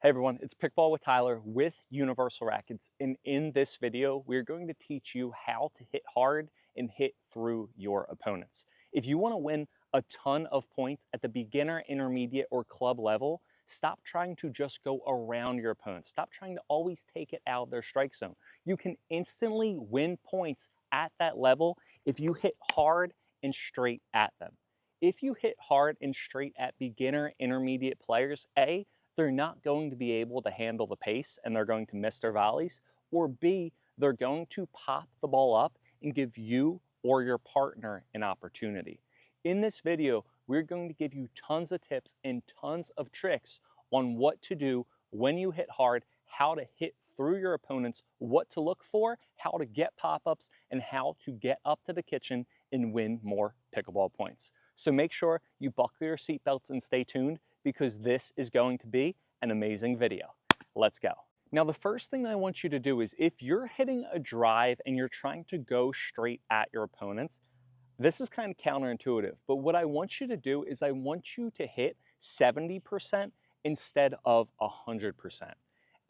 Hey everyone, it's Pickleball with Tyler with Universal Rackets, and in this video, we're going to teach you how to hit hard and hit through your opponents. If you want to win a ton of points at the beginner, intermediate, or club level, stop trying to just go around your opponents. Stop trying to always take it out of their strike zone. You can instantly win points at that level if you hit hard and straight at them. If you hit hard and straight at beginner, intermediate players, they're not going to be able to handle the pace and they're going to miss their volleys, or B, they're going to pop the ball up and give you or your partner an opportunity. In this video, we're going to give you tons of tips and tons of tricks on what to do when you hit hard, how to hit through your opponents, what to look for, how to get pop-ups, and how to get up to the kitchen and win more pickleball points. So make sure you buckle your seatbelts and stay tuned, because this is going to be an amazing video. Let's go. Now, the first thing I want you to do is, if you're hitting a drive and you're trying to go straight at your opponents, this is kind of counterintuitive, but what I want you to do is I want you to hit 70% instead of 100%.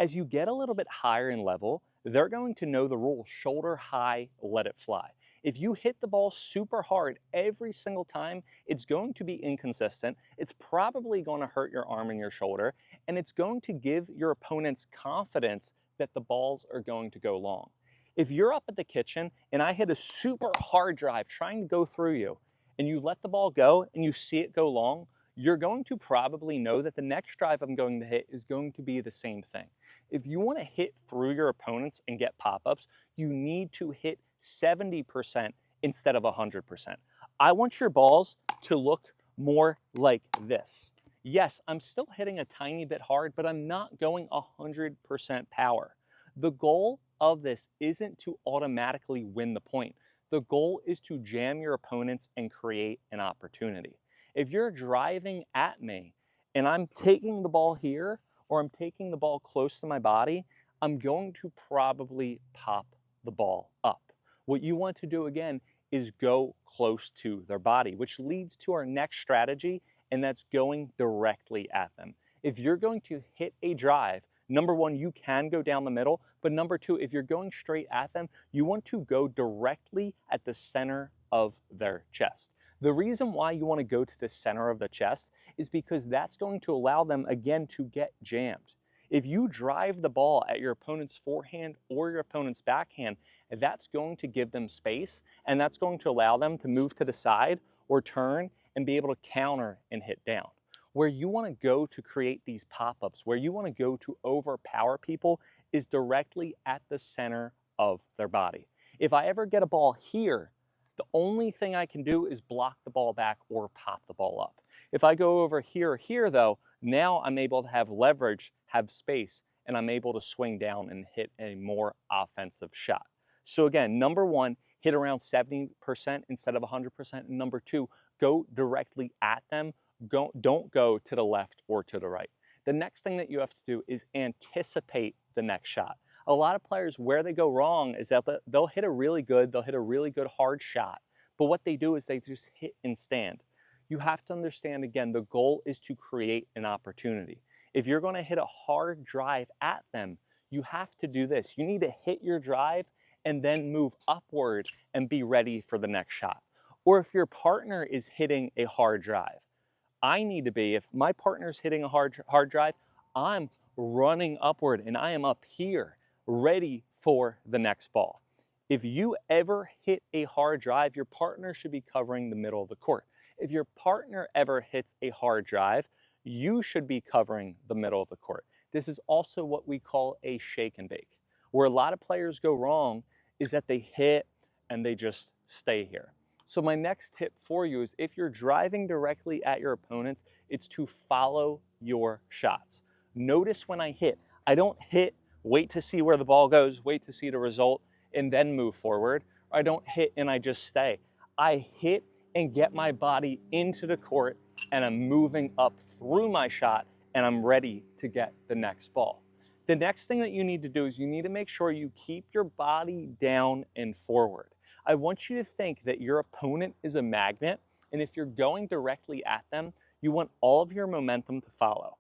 As you get a little bit higher in level, they're going to know the rule: shoulder high, let it fly. If you hit the ball super hard every single time, it's going to be inconsistent. It's probably going to hurt your arm and your shoulder, and it's going to give your opponents confidence that the balls are going to go long. If you're up at the kitchen and I hit a super hard drive trying to go through you, and you let the ball go and you see it go long, you're going to probably know that the next drive I'm going to hit is going to be the same thing. If you want to hit through your opponents and get pop-ups, you need to hit 70% instead of 100%. I want your balls to look more like this. Yes, I'm still hitting a tiny bit hard, but I'm not going 100% power. The goal of this isn't to automatically win the point. The goal is to jam your opponents and create an opportunity. If you're driving at me and I'm taking the ball here, or I'm taking the ball close to my body, I'm going to probably pop the ball up. What you want to do again is go close to their body, which leads to our next strategy, and that's going directly at them. If you're going to hit a drive, number one, you can go down the middle, but number two, if you're going straight at them, you want to go directly at the center of their chest. The reason why you want to go to the center of the chest is because that's going to allow them, again, to get jammed. If you drive the ball at your opponent's forehand or your opponent's backhand, that's going to give them space, and that's going to allow them to move to the side or turn and be able to counter and hit down. Where you want to go to create these pop-ups, where you want to go to overpower people, is directly at the center of their body. If I ever get a ball here, the only thing I can do is block the ball back or pop the ball up. If I go over here or here, though, now I'm able to have leverage, have space, and I'm able to swing down and hit a more offensive shot. So again, number one, hit around 70% instead of 100%. And number two, go directly at them. Don't go to the left or to the right. The next thing that you have to do is anticipate the next shot. A lot of players, where they go wrong is that they'll hit a really good hard shot, but what they do is they just hit and stand. You have to understand, again, the goal is to create an opportunity. If you're going to hit a hard drive at them, you have to do this. You need to hit your drive and then move upward and be ready for the next shot. Or if your partner is hitting a hard drive, I need to be, if my partner's hitting a hard drive, I'm running upward and I am up here ready for the next ball. If you ever hit a hard drive, your partner should be covering the middle of the court. If your partner ever hits a hard drive, you should be covering the middle of the court. This is also what we call a shake and bake. Where a lot of players go wrong is that they hit and they just stay here. So my next tip for you is, if you're driving directly at your opponents, it's to follow your shots. Notice when I hit, I don't hit, wait to see where the ball goes, wait to see the result, and then move forward. I don't hit and I just stay. I hit and get my body into the court, and I'm moving up through my shot, and I'm ready to get the next ball. The next thing that you need to do is you need to make sure you keep your body down and forward. I want you to think that your opponent is a magnet, and if you're going directly at them, you want all of your momentum to follow.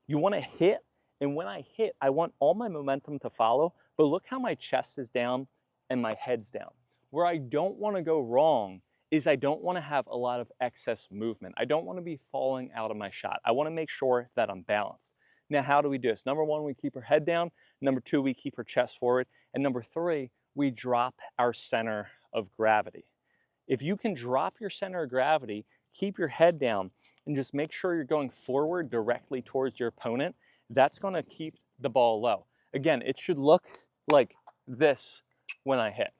You want to hit And when I hit, I want all my momentum to follow, but look how my chest is down and my head's down. Where I don't want to go wrong is I don't want to have a lot of excess movement. I don't want to be falling out of my shot. I want to make sure that I'm balanced. Now, how do we do this? Number one, we keep our head down. Number two, we keep our chest forward. And number three, we drop our center of gravity. If you can drop your center of gravity, keep your head down, and just make sure you're going forward directly towards your opponent, that's going to keep the ball low. Again, it should look like this when I hit.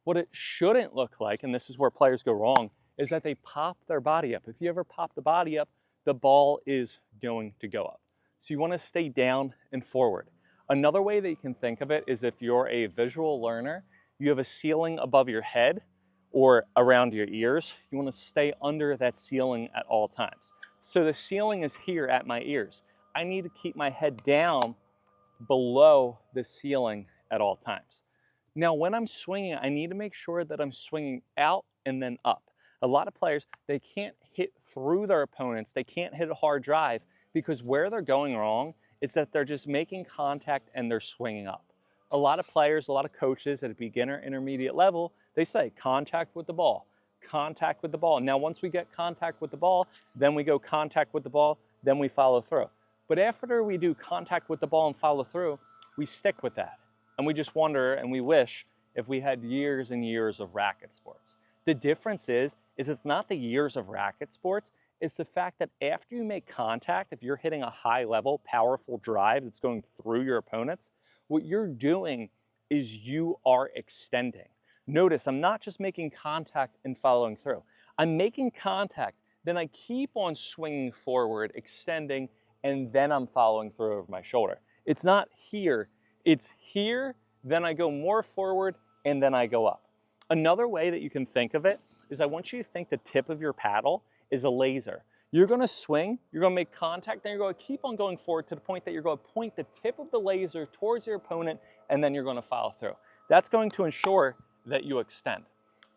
What it shouldn't look like, and this is where players go wrong, is that they pop their body up. If you ever pop the body up, the ball is going to go up. So you want to stay down and forward. Another way that you can think of it is if you're a visual learner, you have a ceiling above your head or around your ears. You want to stay under that ceiling at all times. So the ceiling is here at my ears. I need to keep my head down below the ceiling at all times. Now, when I'm swinging, I need to make sure that I'm swinging out and then up. A lot of players, they can't hit through their opponents. They can't hit a hard drive because where they're going wrong is that they're just making contact and they're swinging up. A lot of players, a lot of coaches at a beginner, intermediate level, they say contact with the ball, contact with the ball. Now, once we get contact with the ball, then we go contact with the ball, then we follow through. But after we do contact with the ball and follow through, we stick with that. And we just wonder and we wish if we had years and years of racket sports. The difference is it's not the years of racket sports, it's the fact that after you make contact, if you're hitting a high level, powerful drive that's going through your opponents, what you're doing is you are extending. Notice I'm not just making contact and following through. I'm making contact, then I keep on swinging forward, extending, and then I'm following through over my shoulder. It's not here, it's here, then I go more forward, and then I go up. Another way that you can think of it is I want you to think the tip of your paddle is a laser. You're going to swing, you're going to make contact, then you're going to keep on going forward to the point that you're going to point the tip of the laser towards your opponent, and then you're going to follow through. That's going to ensure that you extend.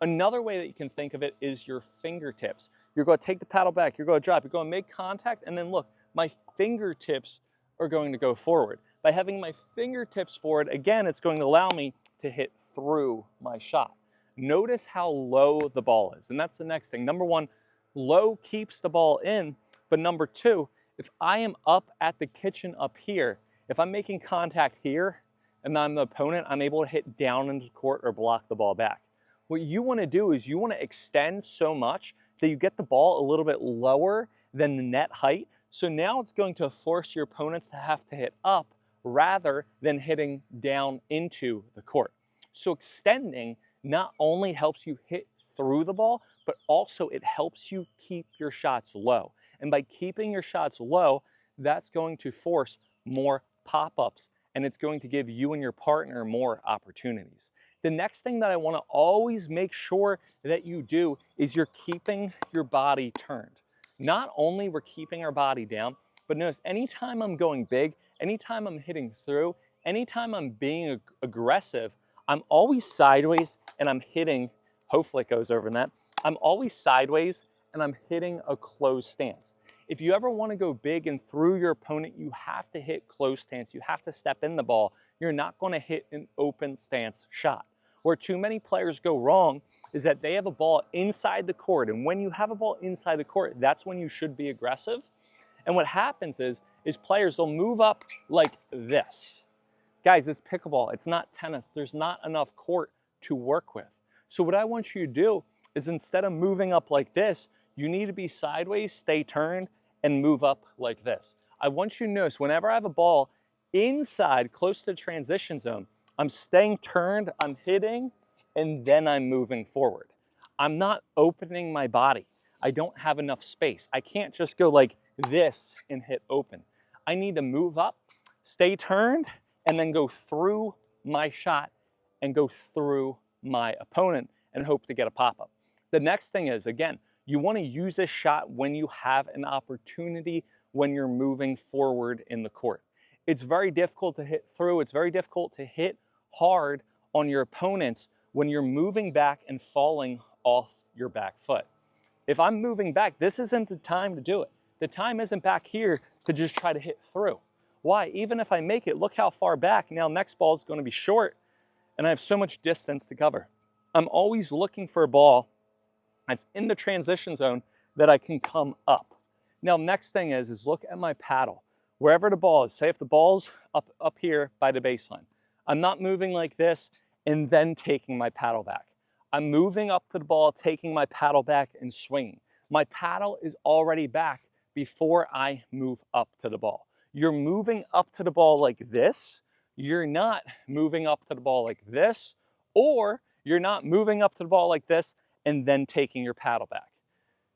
Another way that you can think of it is your fingertips. You're going to take the paddle back, you're going to drop, you're going to make contact, and then look, my fingertips are going to go forward. By having my fingertips forward, again, it's going to allow me to hit through my shot. Notice how low the ball is, and that's the next thing. Number one, low keeps the ball in, but number two, if I am up at the kitchen up here, if I'm making contact here and I'm the opponent, I'm able to hit down into the court or block the ball back. What you want to do is you want to extend so much that you get the ball a little bit lower than the net height. So now it's going to force your opponents to have to hit up rather than hitting down into the court. So extending not only helps you hit through the ball, but also it helps you keep your shots low. And by keeping your shots low, that's going to force more pop-ups, and it's going to give you and your partner more opportunities. The next thing that I want to always make sure that you do is you're keeping your body turned. Not only we're keeping our body down, but notice anytime I'm going big, anytime I'm hitting through, anytime I'm being aggressive, I'm always sideways and I'm hitting, hopefully it goes over net, I'm always sideways and I'm hitting a closed stance. If you ever want to go big and through your opponent, you have to hit closed stance. You have to step in the ball. You're not going to hit an open stance shot. Where too many players go wrong is that they have a ball inside the court. And when you have a ball inside the court, that's when you should be aggressive. And what happens is players will move up like this. Guys, it's pickleball. It's not tennis. There's not enough court to work with. So what I want you to do is instead of moving up like this, you need to be sideways, stay turned, and move up like this. I want you to notice whenever I have a ball inside, close to the transition zone, I'm staying turned, I'm hitting, and then I'm moving forward. I'm not opening my body. I don't have enough space. I can't just go like this and hit open. I need to move up, stay turned, and then go through my shot and go through my opponent and hope to get a pop-up. The next thing is, again, you want to use this shot when you have an opportunity when you're moving forward in the court. It's very difficult to hit through. It's very difficult to hit hard on your opponents when you're moving back and falling off your back foot. If I'm moving back, this isn't the time to do it. The time isn't back here to just try to hit through. Why? Even if I make it, look how far back. Now next ball is going to be short and I have so much distance to cover. I'm always looking for a ball that's in the transition zone that I can come up. Now next thing is look at my paddle. Wherever the ball is, say if the ball's up here by the baseline, I'm not moving like this and then taking my paddle back. I'm moving up to the ball, taking my paddle back and swinging. My paddle is already back before I move up to the ball. You're moving up to the ball like this. You're not moving up to the ball like this, or you're not moving up to the ball like this and then taking your paddle back.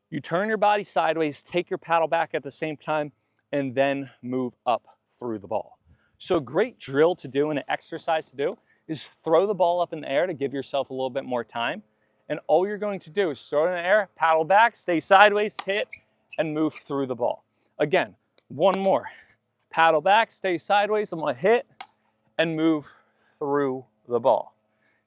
You turn your body sideways, take your paddle back at the same time, and then move up through the ball. So a great drill to do and an exercise to do is throw the ball up in the air to give yourself a little bit more time. And all you're going to do is throw it in the air, paddle back, stay sideways, hit, and move through the ball. Again, one more. Paddle back, stay sideways, I'm gonna hit and move through the ball.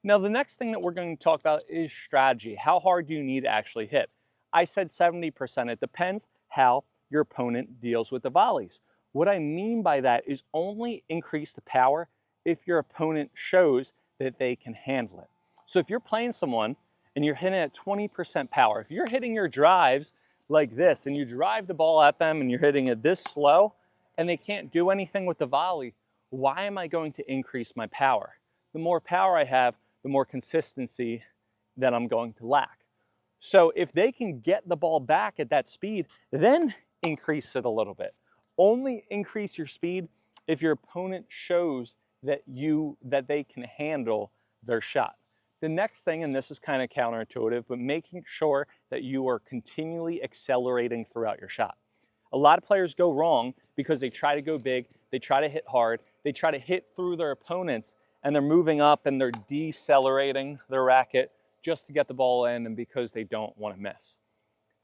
Now the next thing that we're going to talk about is strategy. How hard do you need to actually hit? I said 70%. It depends how your opponent deals with the volleys. What I mean by that is only increase the power if your opponent shows that they can handle it. So if you're playing someone and you're hitting at 20% power, if you're hitting your drives like this and you drive the ball at them and you're hitting it this slow and they can't do anything with the volley, why am I going to increase my power? The more power I have, the more consistency that I'm going to lack. So if they can get the ball back at that speed, then increase it a little bit. Only increase your speed if your opponent shows that they can handle their shot. The next thing, and this is kind of counterintuitive, but making sure that you are continually accelerating throughout your shot. A lot of players go wrong because they try to go big, they try to hit hard, they try to hit through their opponents, and they're moving up and they're decelerating their racket just to get the ball in and because they don't want to miss.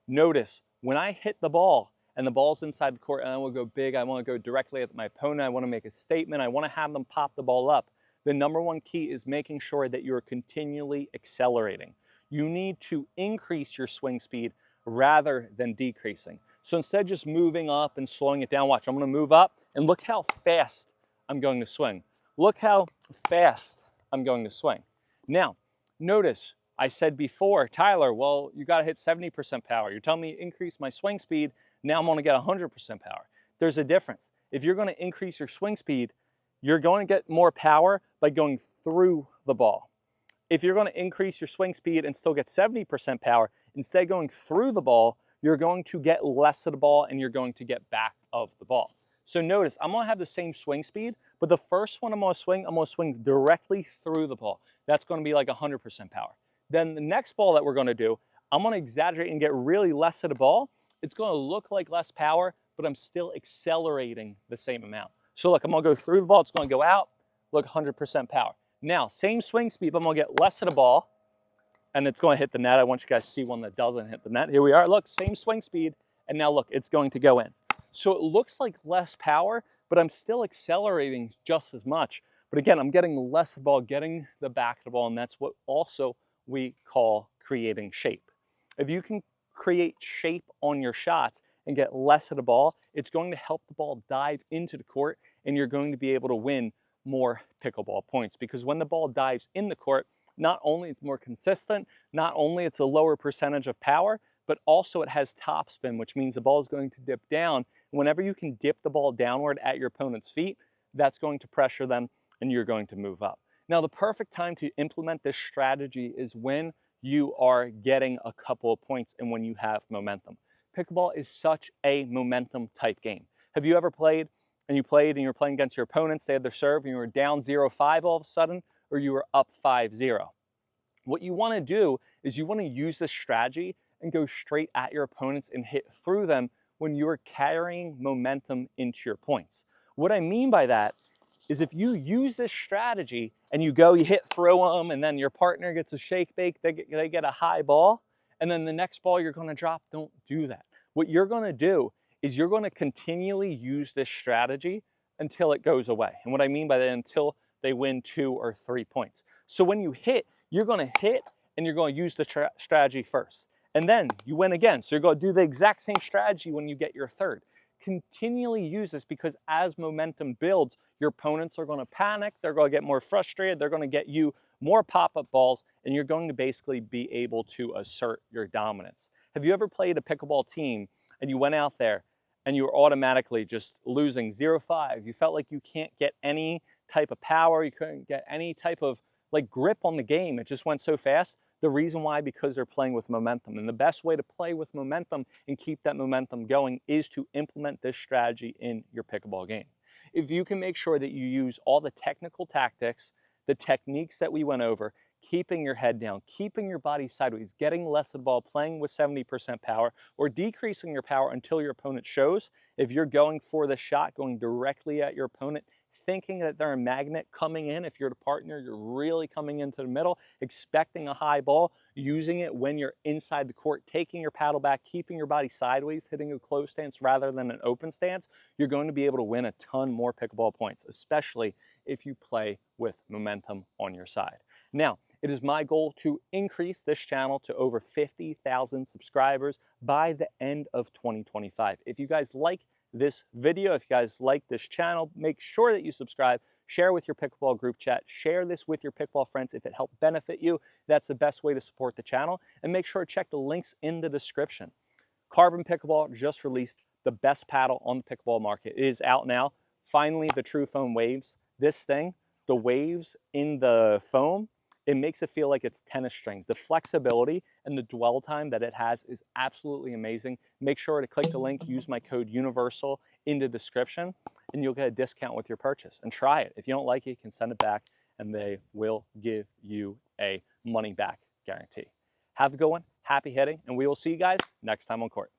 Notice, when I hit the ball and the ball's inside the court and I want to go big, I want to go directly at my opponent, I want to make a statement, I want to have them pop the ball up, the number one key is making sure that you're continually accelerating. You need to increase your swing speed rather than decreasing. So instead of just moving up and slowing it down, watch, I'm going to move up and look how fast I'm going to swing. Look how fast I'm going to swing. Now, notice I said before, Tyler, well, you got to hit 70% power. You're telling me increase my swing speed. Now I'm going to get 100% power. There's a difference. If you're going to increase your swing speed, you're going to get more power by going through the ball. If you're going to increase your swing speed and still get 70% power, instead of going through the ball, you're going to get less of the ball and you're going to get back of the ball. So notice, I'm going to have the same swing speed, but the first one I'm going to swing directly through the ball. That's going to be like 100% power. Then the next ball that we're going to do, I'm going to exaggerate and get really less of the ball. It's going to look like less power, but I'm still accelerating the same amount. So look, I'm going to go through the ball. It's going to go out. Look, 100% power. Now, same swing speed, but I'm going to get less of the ball, and it's going to hit the net. I want you guys to see one that doesn't hit the net. Here we are. Look, same swing speed, and now look, it's going to go in. So it looks like less power, but I'm still accelerating just as much. But again, I'm getting less of the ball, getting the back of the ball, and that's what also we call creating shape. If you can create shape on your shots and get less of the ball, it's going to help the ball dive into the court, and you're going to be able to win more pickleball points. Because when the ball dives in the court, not only it's more consistent, not only it's a lower percentage of power, but also it has topspin, which means the ball is going to dip down. Whenever you can dip the ball downward at your opponent's feet, that's going to pressure them and you're going to move up. Now, the perfect time to implement this strategy is when you are getting a couple of points and when you have momentum. Pickleball is such a momentum type game. Have you ever played and you were playing against your opponents, they had their serve and you were down 0-5 all of a sudden, or you were up 5-0? What you want to do is you want to use this strategy and go straight at your opponents and hit through them when you're carrying momentum into your points. What I mean by that is if you use this strategy and you hit through them, and then your partner gets a shake bake, they get a high ball, and then the next ball you're going to drop, don't do that. What you're going to do is you're going to continually use this strategy until it goes away. And what I mean by that, until they win 2 or 3 points. So when you hit, you're going to hit and you're going to use the strategy first. And then you win again. So you're going to do the exact same strategy when you get your third. Continually use this, because as momentum builds, your opponents are going to panic, they're going to get more frustrated, they're going to get you more pop-up balls, and you're going to basically be able to assert your dominance. Have you ever played a pickleball team and you went out there and you were automatically just losing 0-5? You felt like you can't get any type of power, you couldn't get any type of like grip on the game. It just went so fast. The reason why, because they're playing with momentum. And the best way to play with momentum and keep that momentum going is to implement this strategy in your pickleball game. If you can make sure that you use all the technical tactics, the techniques that we went over, keeping your head down, keeping your body sideways, getting less of the ball, playing with 70% power, or decreasing your power until your opponent shows. If you're going for the shot, going directly at your opponent, thinking that they're a magnet coming in. If you're the partner, you're really coming into the middle, expecting a high ball, using it when you're inside the court, taking your paddle back, keeping your body sideways, hitting a closed stance rather than an open stance, you're going to be able to win a ton more pickleball points, especially if you play with momentum on your side. Now, it is my goal to increase this channel to over 50,000 subscribers by the end of 2025. If you guys like this video, if you guys like this channel, make sure that you subscribe, share with your pickleball group chat, share this with your pickleball friends if it helped benefit you. That's the best way to support the channel. And make sure to check the links in the description. Carbon Pickleball just released the best paddle on the pickleball market. It is out now. Finally, the True Foam Waves. This thing, the waves in the foam, it makes it feel like it's tennis strings. The flexibility and the dwell time that it has is absolutely amazing. Make sure to click the link, use my code UNIVERSAL in the description, and you'll get a discount with your purchase. And try it. If you don't like it, you can send it back, and they will give you a money back guarantee. Have a good one, happy hitting, and we will see you guys next time on court.